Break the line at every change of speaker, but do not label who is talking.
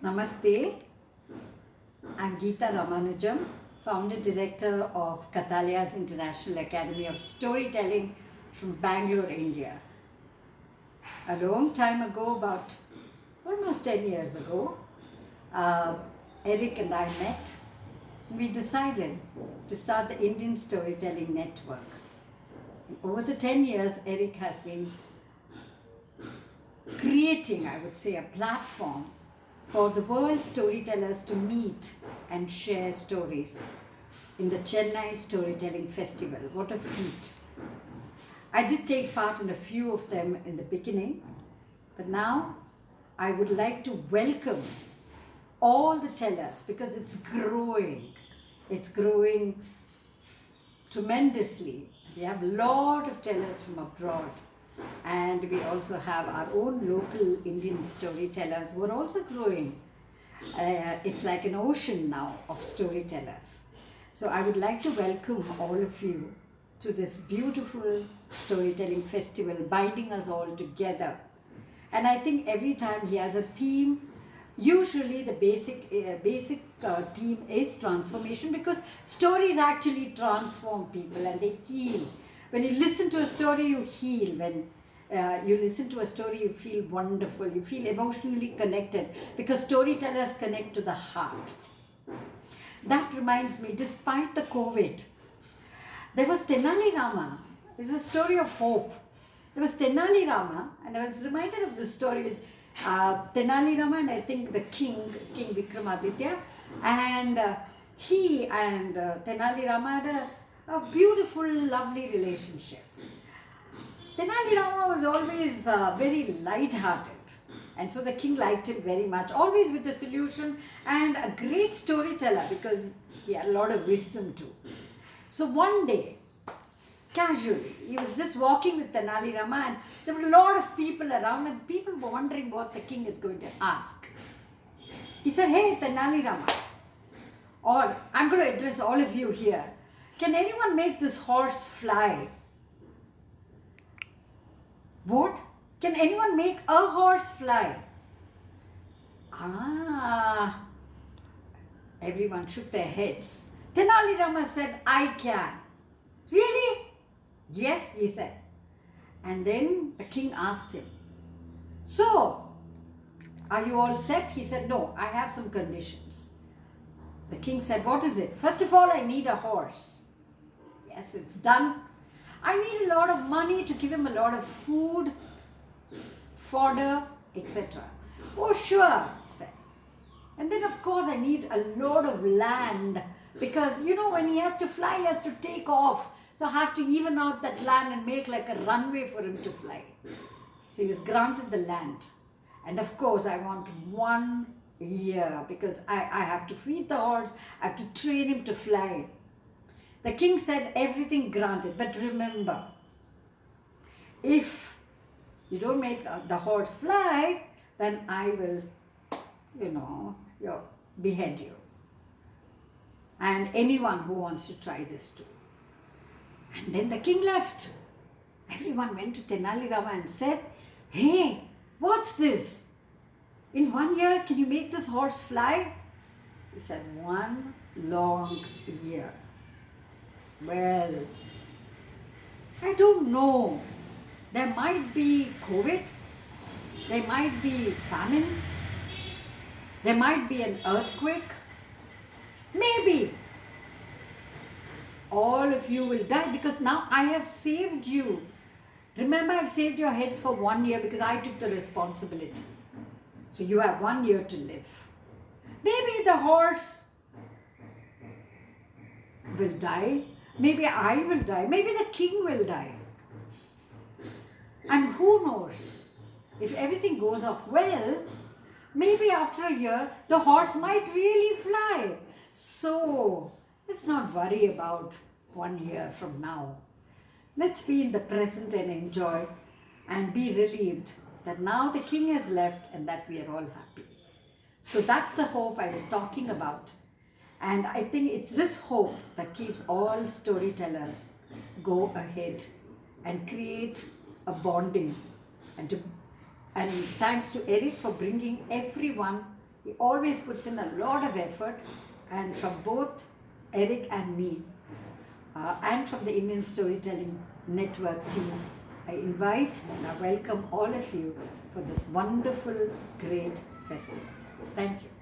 Namaste. I'm Geeta Ramanujam, founder director of Kathalaya's International Academy of Storytelling from Bangalore, India. A long time ago, about almost 10 years ago, Eric and I met. We decided to start the Indian Storytelling Network. Over the 10 years, Eric has been creating, I would say, a platform for the world's storytellers to meet and share stories in the Chennai Storytelling Festival. What a feat! I did take part in a few of them in the beginning, but now I would like to welcome all the tellers because it's growing. It's growing tremendously. We have a lot of tellers from abroad, and we also have our own local Indian storytellers who are also growing. It's like an ocean now of storytellers. So I would like to welcome all of you to this beautiful storytelling festival binding us all together. And I think every time he has a theme, usually the basic theme is transformation, because stories actually transform people and they heal. When you listen to a story, you heal. When you listen to a story, you feel wonderful. You feel emotionally connected because storytellers connect to the heart. That reminds me, despite the COVID, there was Tenali Rama. It's a story of hope. There was Tenali Rama, and I was reminded of this story with Tenali Rama and I think the King Vikramaditya, and he and Tenali Rama had a beautiful, lovely relationship. Tenali Rama was always very light-hearted, and so the king liked him very much, always with a solution, and a great storyteller because he had a lot of wisdom too. So one day, casually, he was just walking with Tenali Rama, and there were a lot of people around, and people were wondering what the king is going to ask. He said, "Hey, Tenali Rama, or I'm going to address all of you here. Can anyone make this horse fly?" What? Can anyone make a horse fly? Everyone shook their heads. Tenali Rama said, "I can." Really? Yes, he said. And then the king asked him, "So, are you all set?" He said, "No, I have some conditions." The king said, "What is it?" "First of all, I need a horse." "Yes, it's done." "I need a lot of money to give him a lot of food, fodder, etc." "Oh, sure," he said. "And then, of course, I need a lot of land because, when he has to fly, he has to take off. So I have to even out that land and make like a runway for him to fly." So he was granted the land. "And of course, I want 1 year because I have to feed the horse, I have to train him to fly." The king said, "Everything granted, but remember, if you don't make the horse fly, then I will, behead you. And anyone who wants to try this too." And then the king left. Everyone went to Tenali Rama and said, "Hey, what's this? In 1 year, can you make this horse fly?" He said, 1 long year. "Well, I don't know. There might be COVID. There might be famine. There might be an earthquake. Maybe all of you will die because now I have saved you. Remember, I've saved your heads for 1 year because I took the responsibility. So you have 1 year to live. Maybe the horse will die. Maybe I will die. Maybe the king will die. And who knows? If everything goes off well, maybe after a year, the horse might really fly. So let's not worry about 1 year from now. Let's be in the present and enjoy and be relieved that now the king has left and that we are all happy." So that's the hope I was talking about. And I think it's this hope that keeps all storytellers go ahead and create a bonding. And thanks to Eric for bringing everyone He always puts in a lot of effort, and from both Eric and me, and from the Indian Storytelling Network team, I invite and I welcome all of you for this wonderful, great festival. Thank you.